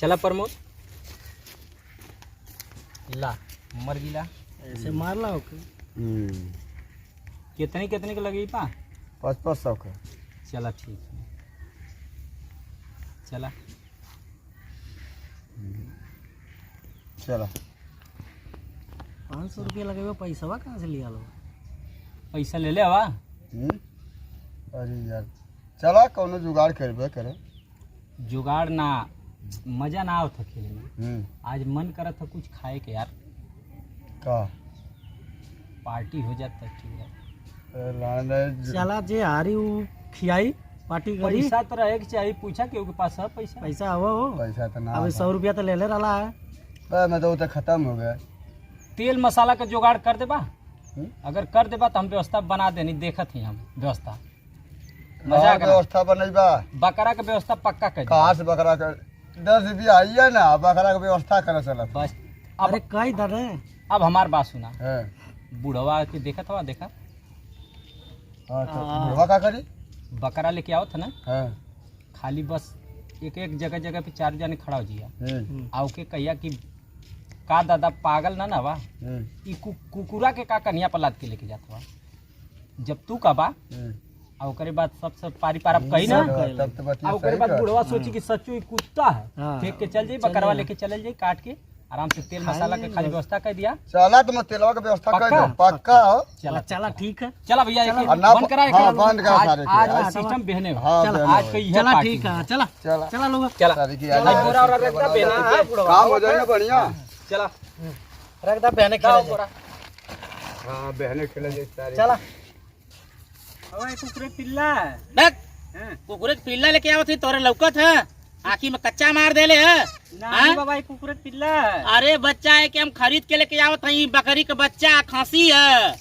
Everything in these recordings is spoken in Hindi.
चला प्रमोद ला मर गिला ऐसे मार ला ओके। कितने कितने का लगी पा 500 का। चला ठीक है चला चला 500 रुपया लगे पैसा कहाँ से लिया लो? पैसा ले ले हवा। अरे यार चला कौनो जुगाड़ करबे करे। जुगाड़ ना मजा ना आवत खेले में। आज मन करत था कुछ खाए के यार का पार्टी हो जाता ठीक है। चला जे हारी वो खियाई पार्टी करी। पैसा तो रहे के चाहिए पूछा केहू के पास है पैसा। पैसा हवा हो पैसा तो ना अभी 100 रुपया तो ले ले रहा है। मैं तो खत्म हो गया। तेल मसाला का जुगाड़ कर देबा। अगर कर देबा तो हम व्यवस्था बना देनी देखत ही हम व्यवस्था मजा व्यवस्था बनैबा। बकरा का व्यवस्था पक्का कर कहाँ से बकरा का 10 रुपया आइए ना बकरा का व्यवस्था करे चला बस। अरे कई दर है अब हमार बात सुना है बुढ़वा के देखा था देखा बुढ़वा का करी बकरा लेके आओ था ना हाँ खाली बस एक एक जगह जगह पे 4 जने खड़ा हो जिया आओ के कहिया कि का दादा पागल ना वा ई कुकुरा के का कन्या पलाद के लेके जाता जब तू कबा और ओकरे बाद सब पारी पार कही ना और ओकरे बाद बुढ़वा सोची कि सच्चू कुत्ता है फेंक के चल जाई बकरवा लेके चल जाई काट के आराम से तेल मसाला का खाली व्यवस्था कर दिया। चला तो मैं तेलवा का व्यवस्था कर दो पक्का हो। चला चला ठीक है चला भैया बंद करा बंद करा सारे आज सिस्टम बहने आज कही है चला ठीक है चला चला चला लोग चला पूरा और रखता बहना है काम हो जाएगा बढ़िया। चला रखता बहने खेले हां बहने खेले सारे चला। ओए कुकुरे पिल्ला देख कुकुरे पिल्ला लेके आवत थी तोरे लौकत है आखी में कच्चा मार देले है नहीं बाबा कुकुरे पिल्ला। अरे बच्चा है कि हम खरीद के लेके आवत हई बकरी का बच्चा खांसी है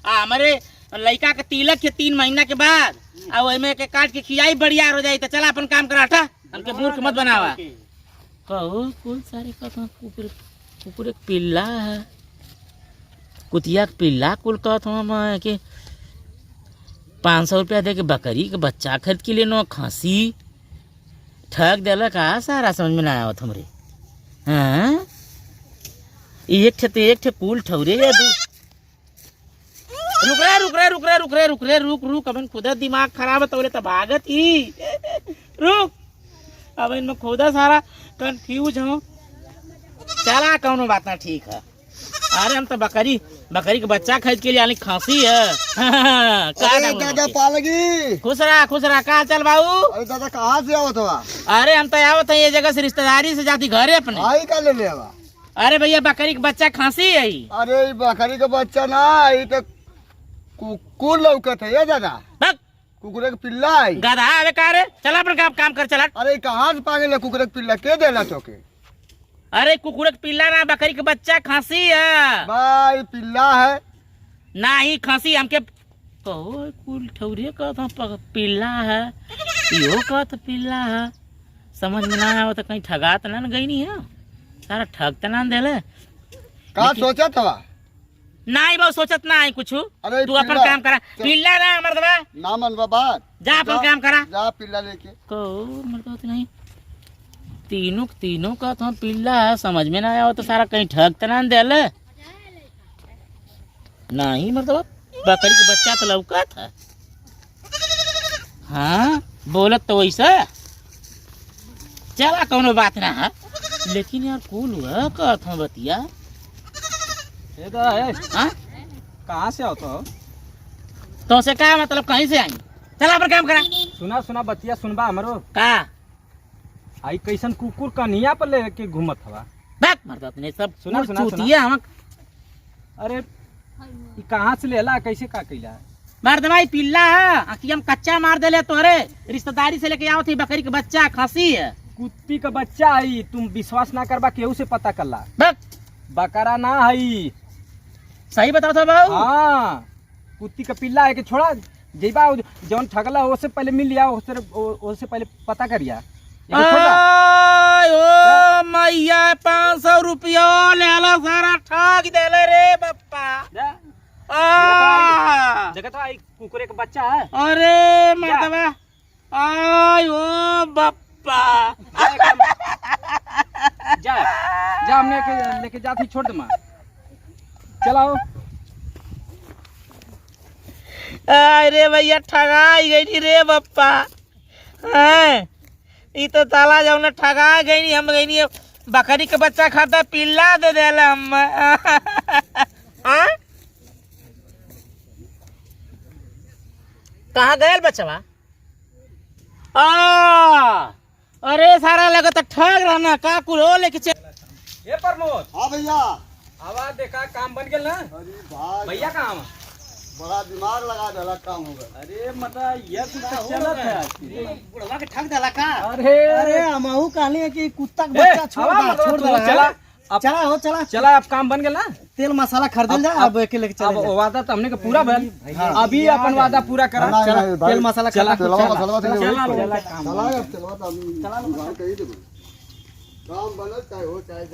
हमारे लड़का के तिलक है 3 महीना के बाद और ओमे के काट के खियाई बढ़िया हो जाई तो चला अपन काम करा था हमके मूर्ख मत बनावा कहो कौन सारे का कुकुरे पिल्ला है कुतिया के पिल्ला कुल कहत हम कि 500 रुपया दे के बकरी के बच्चा खरीद के लिए नो खांसी ठग देला का सारा समझ में ना आवत हमरे। हाँ एक ठे कुल ठौरे या दू रुक अब खुदा दिमाग खराब है तोरे तो भागत ही रुक अब इनमें खुदा सारा कंफ्यूज हो। चला कौनो बात ना ठीक है। अरे हम तो बकरी के बच्चा खरीद के लिए आने खांसी है। दादा पालगी खुश रहा कहा चल बाबू। अरे दादा कहाँ से आवत हुआ? अरे हम तो आवत है ये जगह से रिश्तेदारी से जाती घरे अपने। आई का ले ले आवा। अरे भैया बकरी का बच्चा खांसी है। अरे बकरी का बच्चा ना ये तो कुकुर लौकत है ये दादा कुकुरे का पिल्ला है। गधा अरे का रे चला अपन काम कर चला। अरे कहाँ से पागल है कुकुरे का पिल्ला के देला तो के? अरे कुकुरे का पिल्ला ना बकरी का बच्चा खांसी है भाई पिल्ला है ना ही खांसी हमके कहो कुल ठौरे का था पिल्ला है यो का तो पिल्ला है समझ में ना आया तो कहीं ठगा तो ना गई नहीं है सारा ठग तो ना देले कहा सोचा था नहीं बहुत सोचत ना है कुछ। अरे तू अपन काम करा पिल्ला ना मर्दवा ना मन बाबा जा अपन काम करा जा पिल्ला लेके कहो मर्दवा तो नहीं तीनों का तो पिल्ला है समझ में ना आया तो सारा कहीं ठग तो ना देले नहीं मतलब बकरी का बच्चा तो लौका था। हाँ बोलत तो वैसा चला कौनो बात ना है लेकिन यार कौन हुआ कहता बतिया हाँ कहाँ से आओ तो से क्या मतलब कहीं से आई चला पर काम करा। सुना बतिया सुनबा हमरो का आई कैसन कुकुर कन्हैया पर लेके घूमत हवा बात मर्द अपने सब सुना हम अरे कहाँ से लेला कैसे का कैला मर्द भाई पिल्ला है आखिर हम कच्चा मार देले तोरे रिश्तेदारी से लेके आओ थी बकरी का बच्चा खांसी है कुत्ती का बच्चा आई तुम विश्वास ना करबा केहू से पता करला बकरा ना है सही बताओ तो बाबू। हाँ कुत्ती का पिल्ला है कि छोड़ा जेबा जौन ठगला उससे पहले मिल लिया उससे पहले पता करिया। ओ मैया 500 रुपया लेला सारा ठग देले रे बप्पा जगह तो आई कुकुरे का बच्चा है। अरे मर्दवा आय ओ बप्पा जा हमने लेके जाती छोड़ दे माँ चलाओ। अरे भैया ठगाई गई रे बप्पा हैं ई तो ताला जौन ठगा गई हम गई बकरी के बच्चा खाता पिल्ला दे देला हम हाँ? कहाँ गए बचवा अरे सारा लगा तो ठग रहना का कुल लेके चल ये प्रमोद हाँ भैया। आवाज देखा काम बन गया ना अरे भाई भैया कहाँ बड़ा दिमाग लगा डाला काम होगा। अरे मतलब ये तो चलत है बुढ़वा के ठग देला का अरे अरे हमहू कहली है कि कुत्ता के बच्चा छोड़ दे चला अब चला हो चला चला अब काम बन गया ना तेल मसाला खरीदल जा अब एक लेके अब चले वादा तो हमने का पूरा भल अभी अपन वादा पूरा करा नहीं, चला नहीं, भाई, तेल मसाला चला चलवा मसलवा से चला चला काम चला तो अभी कही दे काम बनल चाहे हो चाहे